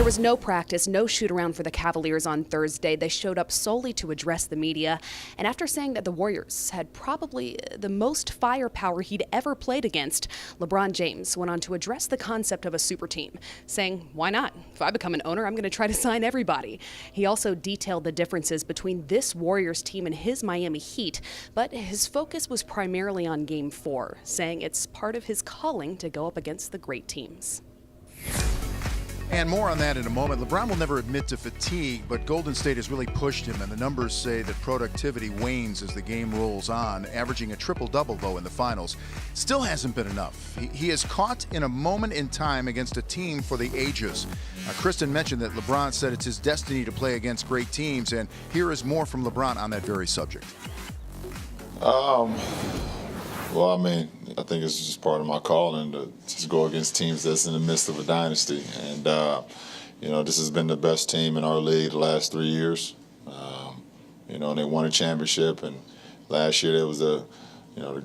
There was no practice, no shoot-around for the Cavaliers on Thursday. They showed up solely to address the media. And after saying that the Warriors had probably the most firepower he'd ever played against, LeBron James went on to address the concept of a super team, saying, why not? If I become an owner, I'm going to try to sign everybody. He also detailed the differences between this Warriors team and his Miami Heat, but his focus was primarily on Game 4, saying it's part of his calling to go up against the great teams. And more on that in a moment. LeBron will never admit to fatigue, but Golden State has really pushed him, and the numbers say that productivity wanes as the game rolls on, averaging a triple-double, though, in the finals. Still hasn't been enough. He is caught in a moment in time against a team for the ages. Kristen mentioned that LeBron said it's his destiny to play against great teams, and here is more from LeBron on that very subject. Well, I mean, I think it's just part of my calling to just go against teams that's in the midst of a dynasty. And, you know, this has been the best team in our league the last 3 years. You know, and they won a championship. And last year, it was the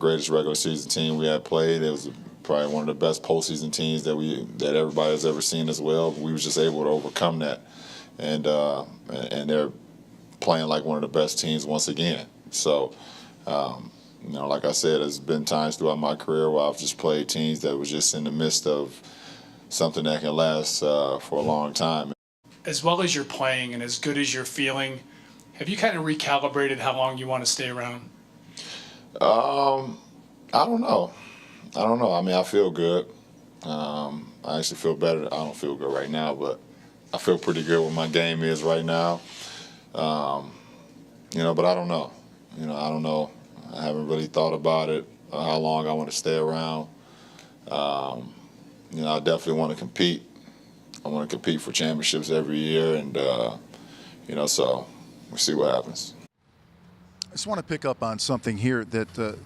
greatest regular season team we had played. It was probably one of the best postseason teams that everybody has ever seen as well. We was just able to overcome that. And they're playing like one of the best teams once again. So, you know, like I said, there's been times throughout my career where I've just played teams that was just in the midst of something that can last for a long time. As well as you're playing and as good as you're feeling, have you kind of recalibrated how long you want to stay around? I don't know. I mean, I feel good. I actually feel better. I don't feel good right now, but I feel pretty good where my game is right now. You know, but I don't know. You know, I don't know. I haven't really thought about it, how long I want to stay around. You know, I definitely want to compete. I want to compete for championships every year, and, you know, so we'll see what happens. I just want to pick up on something here that the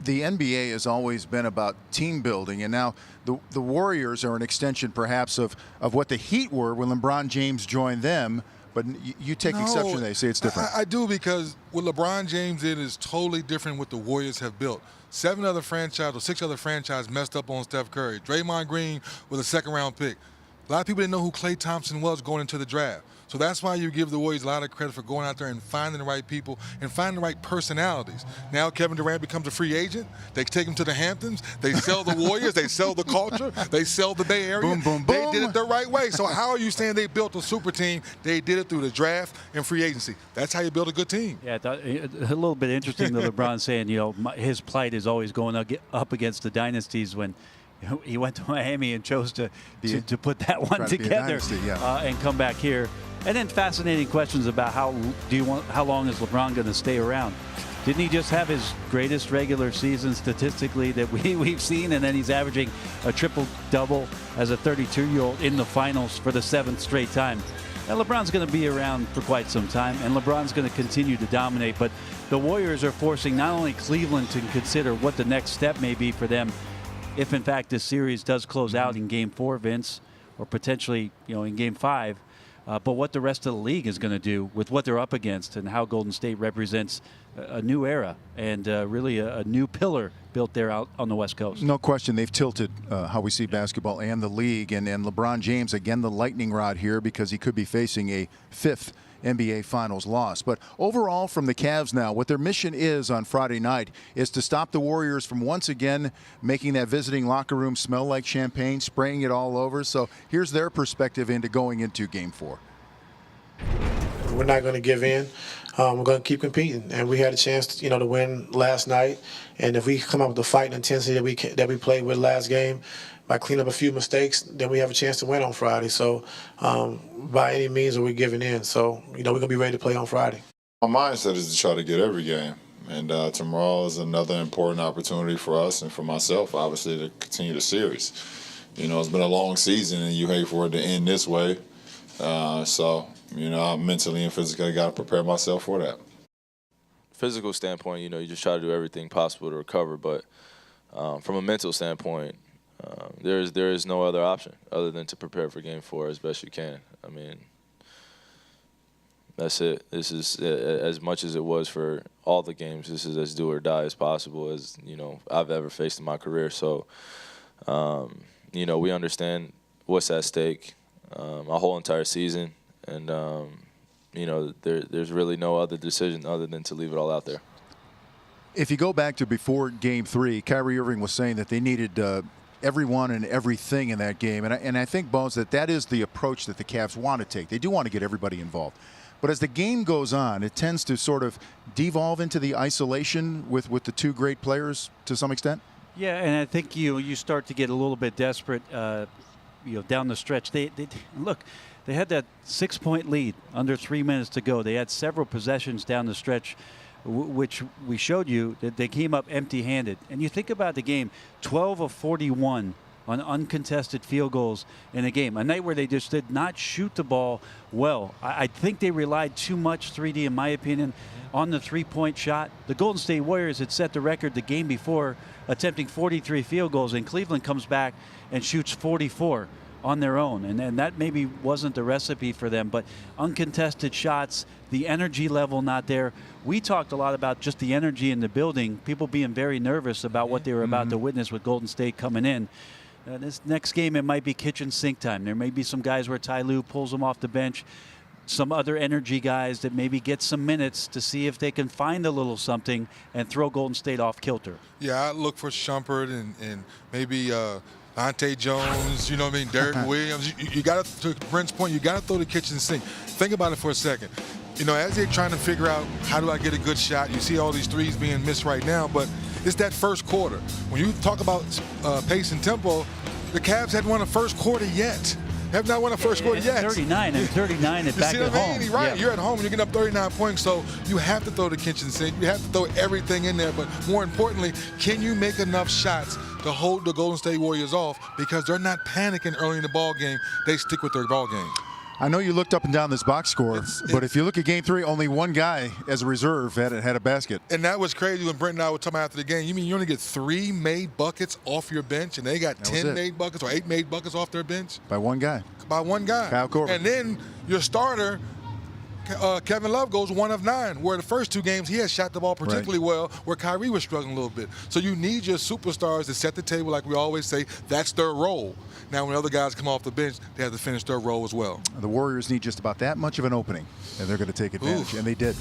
NBA has always been about team building, and now the Warriors are an extension perhaps of what the Heat were when LeBron James joined them. But you take exception, they say it's different. I do, because what LeBron James did is totally different what the Warriors have built. 6 other franchises messed up on Steph Curry. Draymond Green was a second-round pick. A lot of people didn't know who Klay Thompson was going into the draft. So that's why you give the Warriors a lot of credit for going out there and finding the right people and finding the right personalities. Now Kevin Durant becomes a free agent. They take him to the Hamptons. They sell the Warriors. They sell the culture. They sell the Bay Area. Boom, boom, boom. They did it the right way. So how are you saying they built a super team? They did it through the draft and free agency. That's how you build a good team. Yeah, I thought a little bit interesting that LeBron saying, you know, his plight is always going up against the dynasties when he went to Miami and chose to put that one together and come back here. And then fascinating questions about how long is LeBron going to stay around? Didn't he just have his greatest regular season statistically that we've seen, and then he's averaging a triple-double as a 32-year-old in the finals for the 7th straight time? Now, LeBron's going to be around for quite some time, and LeBron's going to continue to dominate. But the Warriors are forcing not only Cleveland to consider what the next step may be for them, if in fact this series does close out in Game 4, Vince, or potentially, you know, in Game 5. But what the rest of the league is going to do with what they're up against and how Golden State represents a new era and really a new pillar built there out on the West Coast. No question, they've tilted how we see basketball and the league. And LeBron James, again, the lightning rod here because he could be facing a 5th NBA Finals loss. But overall, from the Cavs now, what their mission is on Friday night is to stop the Warriors from once again making that visiting locker room smell like champagne, spraying it all over. So here's their perspective into going into Game 4. We're not going to give in. We're going to keep competing, and we had a chance, to win last night. And if we come up with the fight and intensity that we played with last game, by cleaning up a few mistakes, then we have a chance to win on Friday. So by any means are we giving in. So, we're going to be ready to play on Friday. My mindset is to try to get every game. And tomorrow is another important opportunity for us and for myself, obviously, to continue the series. It's been a long season, and you hate for it to end this way. So, I mentally and physically got to prepare myself for that. Physical standpoint, you just try to do everything possible to recover. But from a mental standpoint, there is no other option other than to prepare for Game 4 as best you can. I mean, that's it. This is as much as it was for all the games. This is as do or die as possible as I've ever faced in my career. So, we understand what's at stake. my whole entire season. And, you know, there's really no other decision other than to leave it all out there. If you go back to before Game 3, Kyrie Irving was saying that they needed everyone and everything in that game. And I think, Bones, that is the approach that the Cavs want to take. They do want to get everybody involved. But as the game goes on, it tends to sort of devolve into the isolation with the two great players to some extent. Yeah, and I think you start to get a little bit desperate, down the stretch. They look, they had that 6-point lead under 3 minutes to go. They had several possessions down the stretch, which we showed you that they came up empty-handed. And you think about the game, 12 of 41 on uncontested field goals in a game. A night where they just did not shoot the ball well. I think they relied too much, 3D in my opinion, on the three-point shot. The Golden State Warriors had set the record the game before, attempting 43 field goals, and Cleveland comes back and shoots 44 on their own. And that maybe wasn't the recipe for them, but uncontested shots, the energy level not there. We talked a lot about just the energy in the building, people being very nervous about what they were about to witness with Golden State coming in. This next game, it might be kitchen sink time. There may be some guys where Ty Lue pulls them off the bench, some other energy guys that maybe get some minutes to see if they can find a little something and throw Golden State off kilter. Yeah, I look for Shumpert and maybe Ante Jones, you know what I mean, Derek Williams. You got to Brent's point, you got to throw the kitchen sink. Think about it for a second. You know, as they're trying to figure out how do I get a good shot, you see all these threes being missed right now, but it's that first quarter. When you talk about pace and tempo, the Cavs hadn't won a first quarter yet. Have not won a first quarter yet. 39 and 39 and back at home. Right, Yeah. You're at home and you're getting up 39 points, so you have to throw the kitchen sink. You have to throw everything in there, but more importantly, can you make enough shots to hold the Golden State Warriors off? Because they're not panicking early in the ball game. They stick with their ball game. I know you looked up and down this box score, but if you look at Game 3, only one guy as a reserve had a basket. And that was crazy when Brent and I were talking after the game. You mean you only get 3 made buckets off your bench, and they got 10 made buckets or 8 made buckets off their bench? By one guy. By one guy. Kyle Korver. And then your starter, Kevin Love, goes 1 of 9, where the first 2 games he has shot the ball particularly well, where Kyrie was struggling a little bit. So you need your superstars to set the table, like we always say. That's their role. Now, when other guys come off the bench, they have to finish their role as well. The Warriors need just about that much of an opening, and they're going to take advantage, and they did.